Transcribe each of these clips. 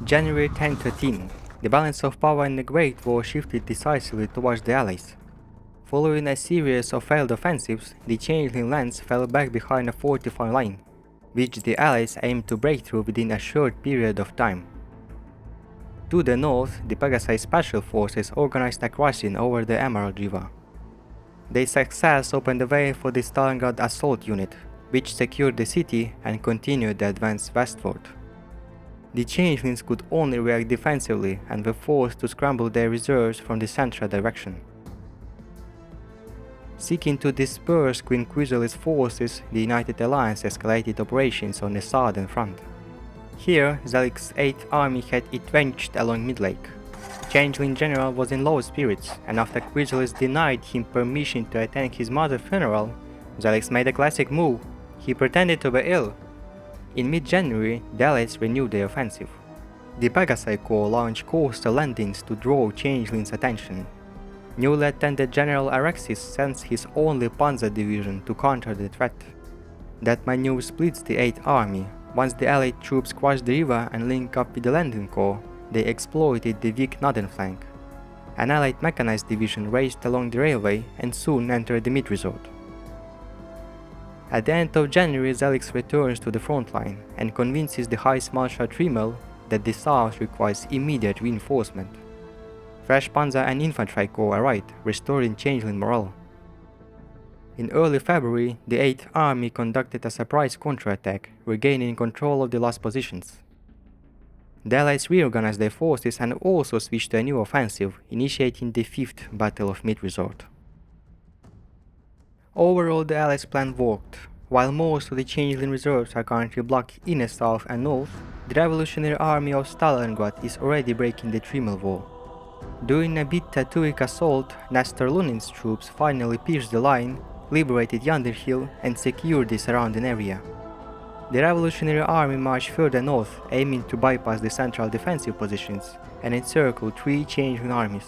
January 1013. The balance of power in the Great War shifted decisively towards the Allies. Following a series of failed offensives, the Changeling lands fell back behind a fortified line, which the Allies aimed to break through within a short period of time. To the north, the Pegasus Special Forces organized a crossing over the Emerald River. Their success opened the way for the Stalingrad Assault Unit, which secured the city and continued the advance westward. The Changelings could only react defensively and were forced to scramble their reserves from the central direction. Seeking to disperse Queen Chrysalis' forces, the United Alliance escalated operations on the southern front. Here, Zelik's 8th army had entrenched along Midlake. Changeling general was in low spirits, and after Chrysalis denied him permission to attend his mother's funeral, Zelix made a classic move. He pretended to be ill. In mid-January, the Allies renewed their offensive. The Pegasus Corps launched coastal landings to draw Changeling's attention. New Lieutenant General Arexis sends his only panzer division to counter the threat. That maneuver splits the 8th army. Once the Allied troops crossed the river and linked up with the landing corps, they exploited the weak northern flank. An Allied mechanized division raced along the railway and soon entered the mid-resort. At the end of January, Zelix returns to the front line and convinces the Hives Marshal Trimmel that the south requires immediate reinforcement. Fresh panzer and infantry corps arrived, restoring Changeling morale. In early February, the 8th Army conducted a surprise counterattack, regaining control of the last positions. The Allies reorganized their forces and also switched to a new offensive, initiating the 5th Battle of Mid-Resort. Overall, the Allies' plan worked. While most of the Changeling reserves are currently blocked in the south and north, the Revolutionary Army of Stalingrad is already breaking the Trimmel Wall. During a bitter 2-week assault, Nestor Lunin's troops finally pierced the line, liberated Yonderhill, and secured the surrounding area. The Revolutionary Army marched further north, aiming to bypass the central defensive positions and encircle 3 Changeling armies.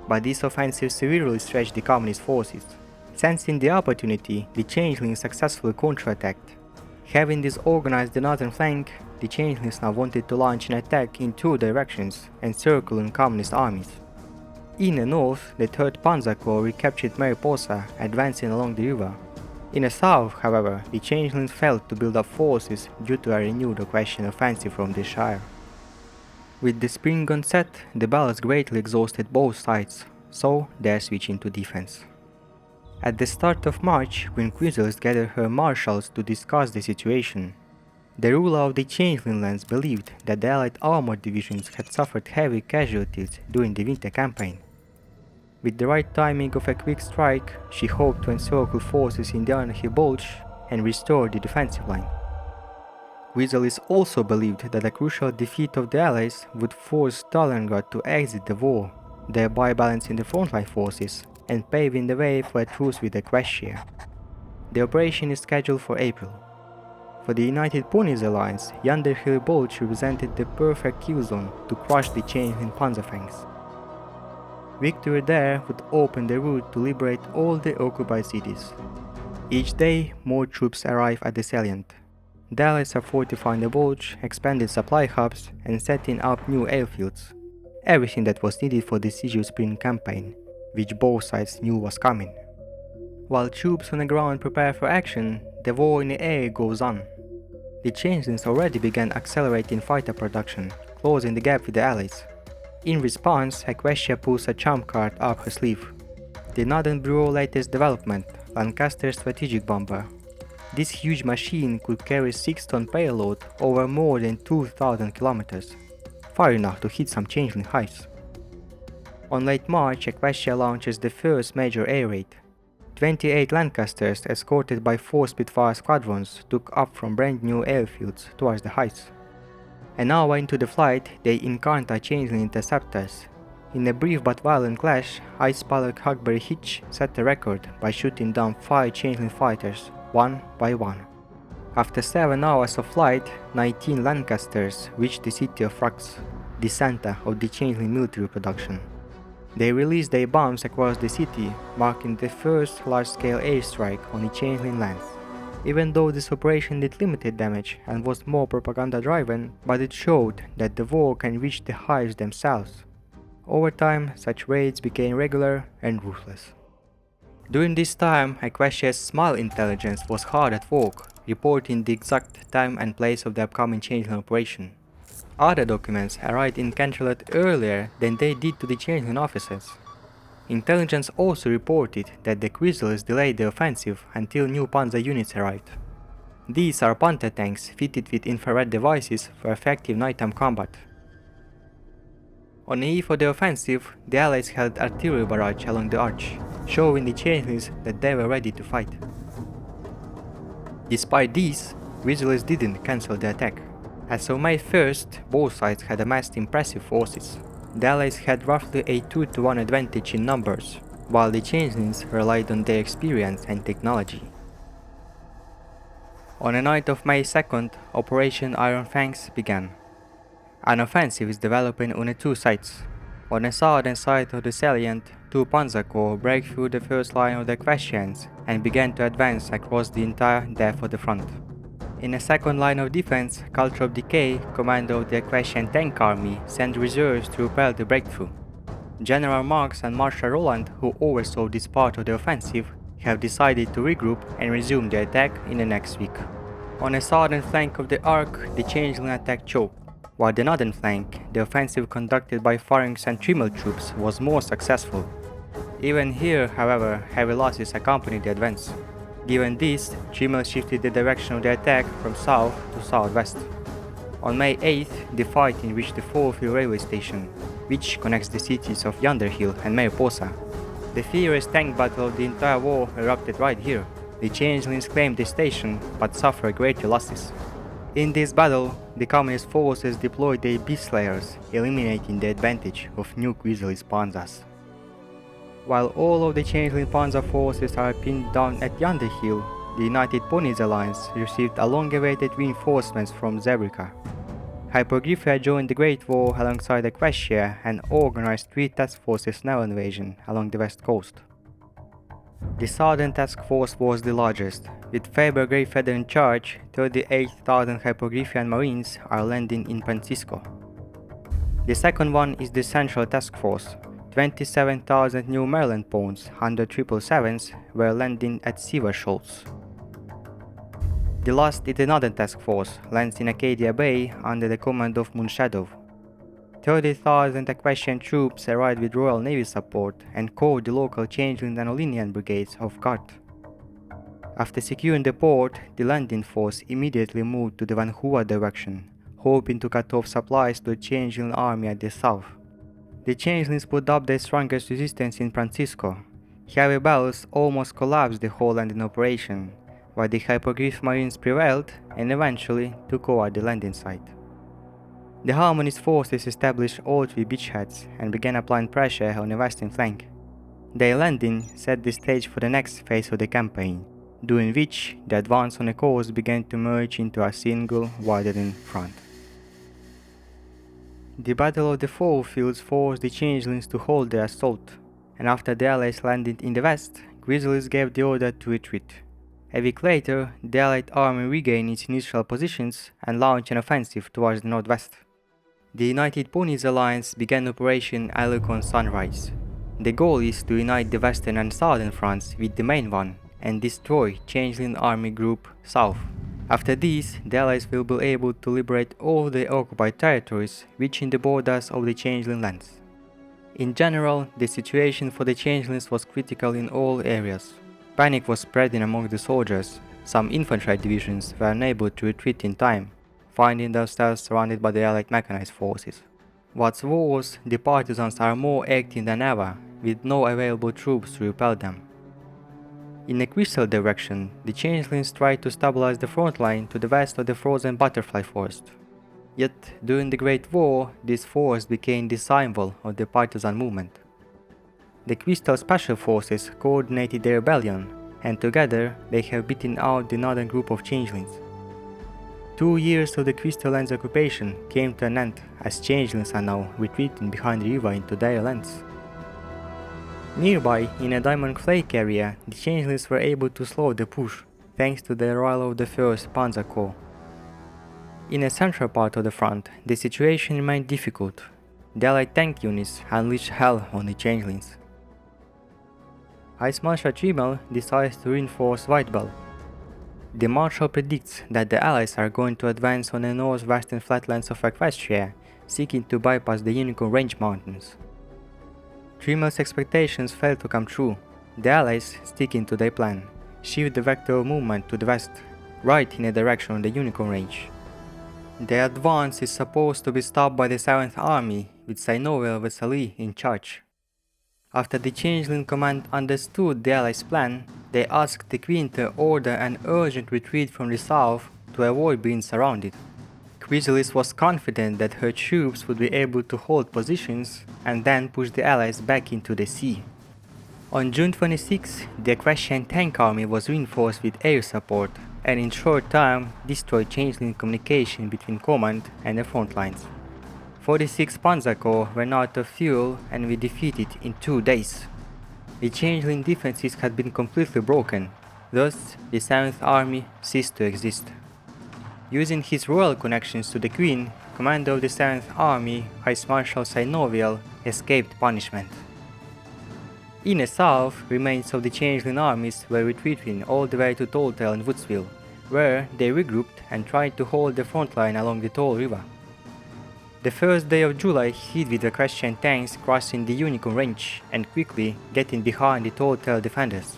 But this offensive severely stretched the Communist forces. Sensing the opportunity, the Changelings successfully counterattacked. Having disorganized the northern flank, the Changelings now wanted to launch an attack in 2 directions, encircling Communist armies. In the north, the 3rd Panzer Corps recaptured Mariposa, advancing along the river. In the south, however, the Changelings failed to build up forces due to a renewed Equestrian offensive from the Shire. With the spring on set, the battles greatly exhausted both sides, so they are switching to defense. At the start of March, Queen Chrysalis gathered her marshals to discuss the situation. The ruler of the Changeling lands believed that the Allied armored divisions had suffered heavy casualties during the winter campaign. With the right timing of a quick strike, she hoped to encircle forces in the Yonderhill Bulge and restore the defensive line. Chrysalis also believed that a crucial defeat of the Allies would force Stalingrad to exit the war, thereby balancing the frontline forces and paving the way for a truce with Equestria. The operation is scheduled for April. For the United Ponies Alliance, Yonderhill Bulge represented the perfect kill zone to crush the Changeling Panzerfangs. Victory there would open the route to liberate all the occupied cities. Each day, more troops arrive at the salient. The Allies are fortifying the Bulge, expanding supply hubs, and setting up new airfields. Everything that was needed for the deciduous spring campaign, which both sides knew was coming. While troops on the ground prepare for action, the war in the air goes on. The Changelings already began accelerating fighter production, closing the gap with the Allies. In response, Equestria pulls a trump card up her sleeve. The Northern Bureau's latest development, Lancaster's strategic bomber. This huge machine could carry 6-ton payload over more than 2,000 kilometers, far enough to hit some Changeling hives. On late March, Equestria launches the first major air raid. 28 Lancasters, escorted by 4 Spitfire squadrons, took up from brand new airfields towards the heights. An hour into the flight, they encounter Changeling interceptors. In a brief but violent clash, Ice Pilot Huckberry Hitch set the record by shooting down 5 Changeling fighters, one by one. After 7 hours of flight, 19 Lancasters reached the city of Frux, the center of the Changeling military production. They released their bombs across the city, marking the first large-scale airstrike on the Changeling lands. Even though this operation did limited damage and was more propaganda driven, but it showed that the war can reach the Hives themselves. Over time, such raids became regular and ruthless. During this time, Equestria's small intelligence was hard at work, reporting the exact time and place of the upcoming Changeling operation. Other documents arrived in Canterlot earlier than they did to the Changeling officers. Intelligence also reported that the Chrysalis delayed the offensive until new panzer units arrived. These are Panther tanks fitted with infrared devices for effective nighttime combat. On the eve of the offensive, the Allies held artillery barrage along the arch, showing the Changelings that they were ready to fight. Despite this, Chrysalis didn't cancel the attack. As of May 1st, both sides had amassed impressive forces. The Allies had roughly a 2-to-1 advantage in numbers, while the Changelings relied on their experience and technology. On the night of May 2nd, Operation Iron Fangs began. An offensive is developing on the two sides. On the southern side of the salient, two Panzer Corps break through the first line of the Equestrians and began to advance across the entire depth of the front. In the second line of defense, Culture of Decay, commander of the Equestrian Tank Army, sent reserves to repel the breakthrough. General Marks and Marshal Roland, who oversaw this part of the offensive, have decided to regroup and resume the attack in the next week. On the southern flank of the Arc, the Changeling attack choked, while the northern flank, the offensive conducted by Fangs and Trimmel troops, was more successful. Even here, however, heavy losses accompanied the advance. Given this, Trimmel shifted the direction of the attack from south to southwest. On May 8th, the fighting reached the Fallfield railway station, which connects the cities of Yonderhill and Mariposa. The fiercest tank battle of the entire war erupted right here. The Changelings claimed the station, but suffered greater losses. In this battle, the Communist forces deployed their Beast Slayers, eliminating the advantage of new Chrysalis panzers. While all of the Changeling panzer forces are pinned down at Yonderhill, the United Ponies Alliance received a long-awaited reinforcements from Zebrica. Hippogriffia joined the Great War alongside Equestria and organized 3 task forces naval invasion along the west coast. The Southern Task Force was the largest. With Faber Greyfeather in charge, 38,000 Hippogriffian Marines are landing in Francisco. The second one is the Central Task Force. 27,000 New Maryland pounds, 100 777s, were landing at Seaver Shoals. The last is the Northern Task Force, lands in Acadia Bay under the command of Moonshadow. 30,000 Equestrian troops arrived with Royal Navy support and caught the local Changeling and Olinian brigades off guard. After securing the port, the landing force immediately moved to the Vancouver direction, hoping to cut off supplies to the Changeling army at the south. The Changelings put up their strongest resistance in Francisco. Heavy battles almost collapsed the whole landing operation, while the Hippogriff Marines prevailed and eventually took over the landing site. The Harmonist forces established all 3 beachheads and began applying pressure on the western flank. Their landing set the stage for the next phase of the campaign, during which the advance on the coast began to merge into a single widening front. The Battle of the Fallfields forced the Changelings to hold their assault, and after the Allies landed in the west, Chrysalis gave the order to retreat. A week later, the Allied army regained its initial positions and launched an offensive towards the northwest. The United Ponies Alliance began Operation Alicorn Sunrise. The goal is to unite the western and southern fronts with the main one and destroy Changeling Army Group South. After this, the Allies will be able to liberate all the occupied territories reaching the borders of the Changeling lands. In general, the situation for the Changelings was critical in all areas. Panic was spreading among the soldiers. Some infantry divisions were unable to retreat in time, finding themselves surrounded by the Allied mechanized forces. What's worse, the partisans are more active than ever, with no available troops to repel them. In the Crystal direction, the Changelings tried to stabilize the front line to the west of the frozen butterfly forest. Yet, during the Great War, this forest became the symbol of the partisan movement. The Crystal Special Forces coordinated the rebellion, and together they have beaten out the northern group of Changelings. 2 years of the Crystal Lands occupation came to an end, as Changelings are now retreating behind the river into their lands. Nearby, in a Diamond Flake area, the Changelings were able to slow the push. thanks to the arrival of the 1st Panzer Corps. In the central part of the front, the situation remained difficult. The Allied tank units unleashed hell on the Changelings. Ice Marshal Trimmel decides to reinforce Whitebell. The Marshal predicts that the Allies are going to advance on the northwestern flatlands of Equestria, seeking to bypass the Unicorn Range Mountains. Trimmel's expectations failed to come true. The Allies, sticking to their plan, shift the vector of movement to the west, right in the direction of the Unicorn Range. The advance is supposed to be stopped by the 7th Army, with Synovial Vesely in charge. After the Changeling command understood the Allies' plan, they asked the Queen to order an urgent retreat from the south to avoid being surrounded. Chrysalis was confident that her troops would be able to hold positions and then push the Allies back into the sea. On June 26, the Equestrian tank army was reinforced with air support and in short time destroyed Changeling communication between command and the front lines. 46 Panzer Corps ran out of fuel and were defeated in 2 days. The Changeling defenses had been completely broken, thus the 7th Army ceased to exist. Using his royal connections to the Queen, commander of the 7th Army, Vice Marshal Synovial, escaped punishment. In the south, remains of the Changeling armies were retreating all the way to Talltale and Woodsville, where they regrouped and tried to hold the front line along the Tall River. The first day of July hit with the Equestrian tanks crossing the Unicorn Range and quickly getting behind the Talltale defenders.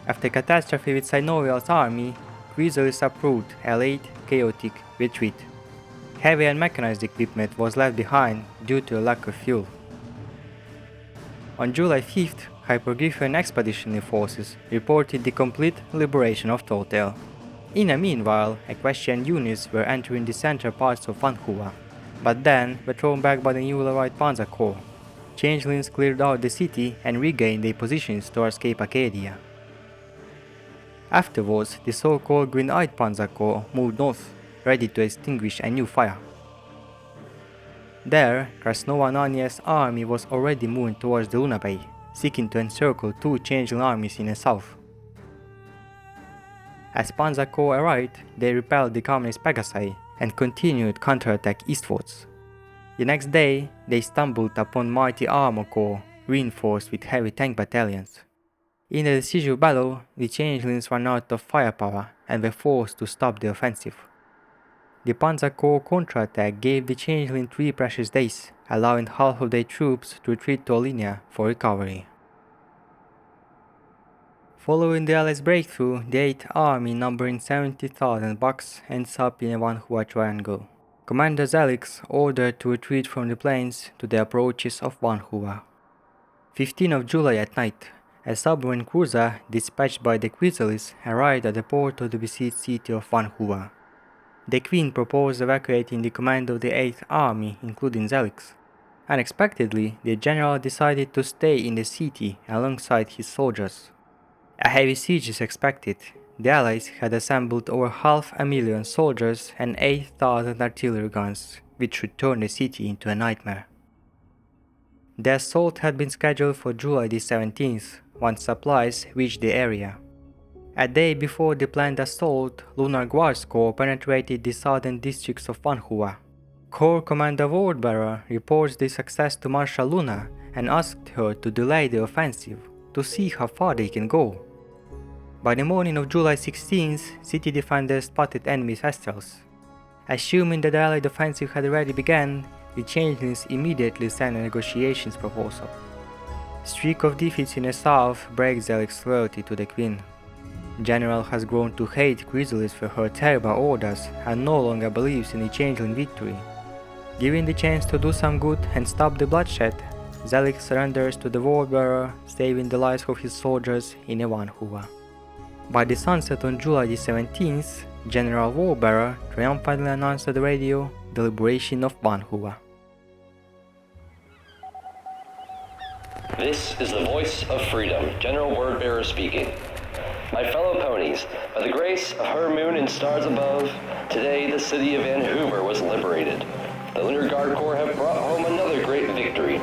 After catastrophe with Synovial's army, Chrysalis approved a late, chaotic retreat. Heavy and mechanized equipment was left behind due to a lack of fuel. On July 5th, Hippogriffia expeditionary forces reported the complete liberation of Talltale. In the meanwhile, Equestrian units were entering the central parts of Vancouver, but then were thrown back by the newly arrived Panzer Corps. Changelings cleared out the city and regained their positions towards Cape Acadia. Afterwards, the so-called Green-Eyed Panzer Corps moved north, ready to extinguish a new fire. There, Krasnova Nania's army was already moving towards the Luna Bay, seeking to encircle 2 Changeling armies in the south. As Panzer Corps arrived, they repelled the Communist Pegasi and continued counterattack eastwards. The next day, they stumbled upon mighty armor corps reinforced with heavy tank battalions. In the decisive battle, the Changelings ran out of firepower and were forced to stop the offensive. The Panzer Corps counterattack gave the Changeling 3 precious days, allowing half of their troops to retreat to Olinia for recovery. Following the Allies' breakthrough, the 8th Army, numbering 70,000 bucks, ends up in a Vancouver triangle. Commander Zelix ordered to retreat from the plains to the approaches of Vancouver. 15th of July at night, a submarine cruiser dispatched by the Chrysalis arrived at the port of the besieged city of Vancouver. The Queen proposed evacuating the command of the 8th Army, including Zelix. Unexpectedly, the general decided to stay in the city alongside his soldiers. A heavy siege is expected. The Allies had assembled over 500,000 soldiers and 8,000 artillery guns, which should turn the city into a nightmare. The assault had been scheduled for July the 17th, once supplies reached the area. A day before the planned assault, Lunar Guards Corps penetrated the southern districts of Vancouver. Corps Commander Wardbearer reports the success to Marshal Luna and asked her to delay the offensive, to see how far they can go. By the morning of July 16th, city defenders spotted enemy Astrals. Assuming that the Allied offensive had already begun, the Changelings immediately sent a negotiations proposal. Streak of defeats in the south breaks Zelix's loyalty to the Queen. General has grown to hate Chrysalis for her terrible orders and no longer believes in the Changeling victory. Given the chance to do some good and stop the bloodshed, Zelix surrenders to the Wardbearer, saving the lives of his soldiers in Vancouver. By the sunset on July the 17th, General Wardbearer triumphantly announced on the radio the liberation of Vancouver. This is the voice of freedom, General Wordbearer speaking. My fellow ponies, by the grace of AlruMoon and stars above, today the city of Vancouver was liberated. The Lunar Guard Corps have brought home another great victory.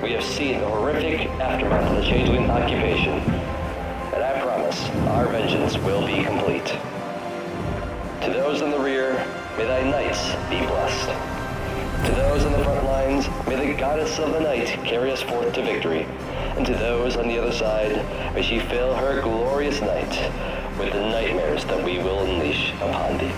We have seen the horrific aftermath of the Changeling occupation, and I promise our vengeance will be complete. To those in the rear, may thy knights be blessed. To those on the front lines, may the goddess of the night carry us forth to victory. And to those on the other side, may she fill her glorious night with the nightmares that we will unleash upon thee.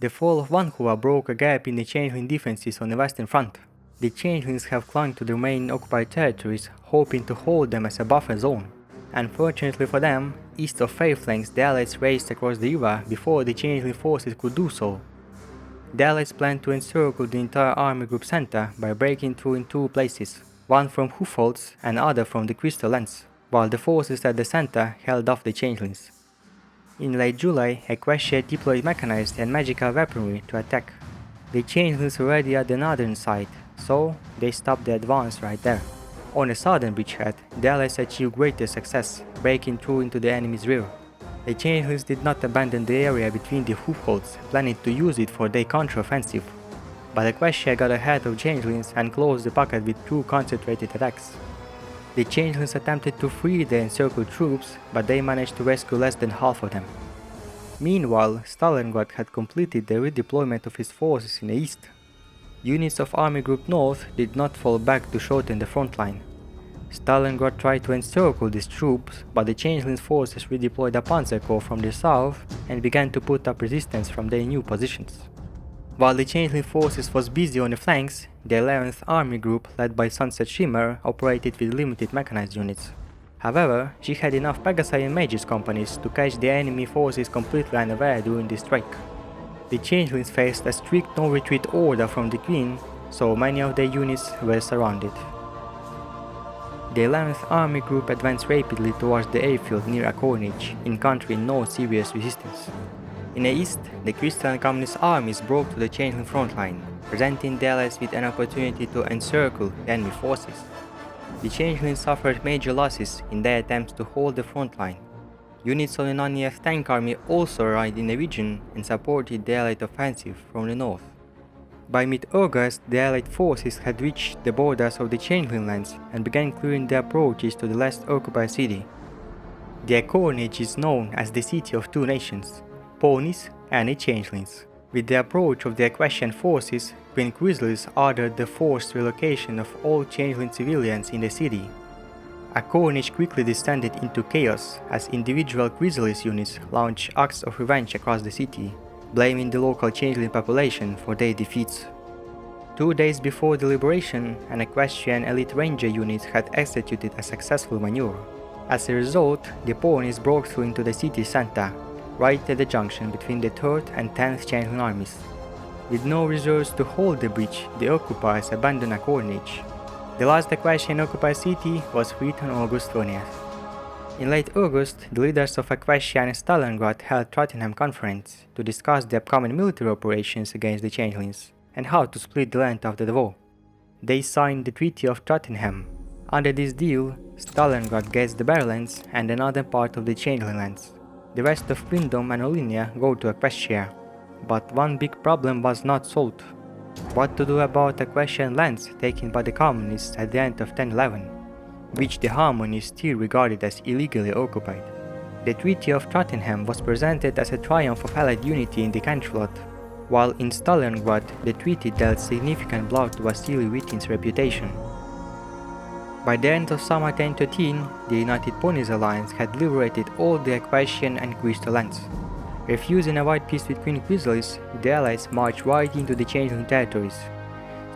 The fall of Vancouver broke a gap in the Changeling defenses on the western front. The Changelings have clung to the remaining occupied territories, hoping to hold them as a buffer zone. Unfortunately for them, east of Fangs, the Allies raced across the river before the Changeling forces could do so. The Allies planned to encircle the entire army group center by breaking through in two places, one from Hoofholtz and other from the Crystal Lens, while the forces at the center held off the Changelings. In late July, Equestria deployed mechanized and magical weaponry to attack. The Changelings were already at the northern side, so they stopped the advance right there. On the southern bridgehead, the Allies achieved greater success, breaking through into the enemy's rear. The Changelings did not abandon the area between the Hoofholtz, planning to use it for their counter-offensive. But Equestria got ahead of Changelings and closed the pocket with two concentrated attacks. The Changelings attempted to free the encircled troops, but they managed to rescue less than half of them. Meanwhile, Stalingrad had completed the redeployment of his forces in the east. Units of Army Group North did not fall back to shorten the front line. Stalingrad tried to encircle these troops, but the Changelings forces redeployed a Panzer Corps from the south and began to put up resistance from their new positions. While the Changeling forces was busy on the flanks, the 11th Army Group, led by Sunset Shimmer, operated with limited mechanized units. However, she had enough Pegasi and Mages companies to catch the enemy forces completely unaware during this strike. The Changelings faced a strict no-retreat order from the Queen, so many of their units were surrounded. The 11th Army Group advanced rapidly towards the airfield near Acornage, encountering no serious resistance. In the east, the Crystal and Communist armies broke to the Changeling front line, presenting the Allies with an opportunity to encircle the enemy forces. The Changelings suffered major losses in their attempts to hold the front line. Units of the non-EF tank army also arrived in the region and supported the Allied offensive from the north. By mid-August, the Allied forces had reached the borders of the Changeling lands and began clearing the approaches to the last occupied city. The Acornage is known as the City of Two Nations, Ponies and the Changelings. With the approach of the Equestrian forces, Queen Chrysalis ordered the forced relocation of all Changeling civilians in the city. Acornage quickly descended into chaos as individual Chrysalis units launched acts of revenge across the city, blaming the local Changeling population for their defeats. 2 days before the liberation, an Equestrian elite ranger unit had executed a successful maneuver. As a result, the ponies broke through into the city center, right at the junction between the 3rd and 10th Changeling armies. With no reserves to hold the breach, the occupiers abandoned Acornage. The last Equestrian occupied city was freed on August 20th. In late August, the leaders of Equestria and Stalingrad held Trottingham Conference to discuss the upcoming military operations against the Changelings and how to split the land after the war. They signed the Treaty of Trottingham. Under this deal, Stalingrad gets the Barrowlands and another part of the Changeling lands. The rest of Queendom and Olinia go to Equestria. But one big problem was not solved. What to do about Equestrian lands taken by the Communists at the end of 1011, which the Harmonists still regarded as illegally occupied. The Treaty of Trottingham was presented as a triumph of Allied unity in the Cantrelot, while in Stalingrad the treaty dealt significant blow to Vasily Vitin's reputation. By the end of summer 1013, the United Ponies Alliance had liberated all the Equestrian and Crystal lands. Refusing a white peace with Queen Chrysalis, the Allies marched right into the Changeling territories.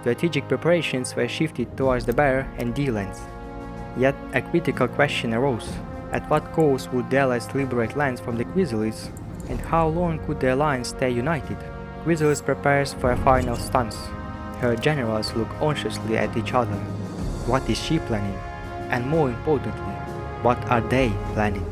Strategic preparations were shifted towards the Bear and D lands. Yet a critical question arose: at what cost would the Allies liberate lands from the Chrysalis, and how long could the alliance stay united? Chrysalis prepares for a final stance. Her generals look anxiously at each other. What is she planning? And more importantly, what are they planning?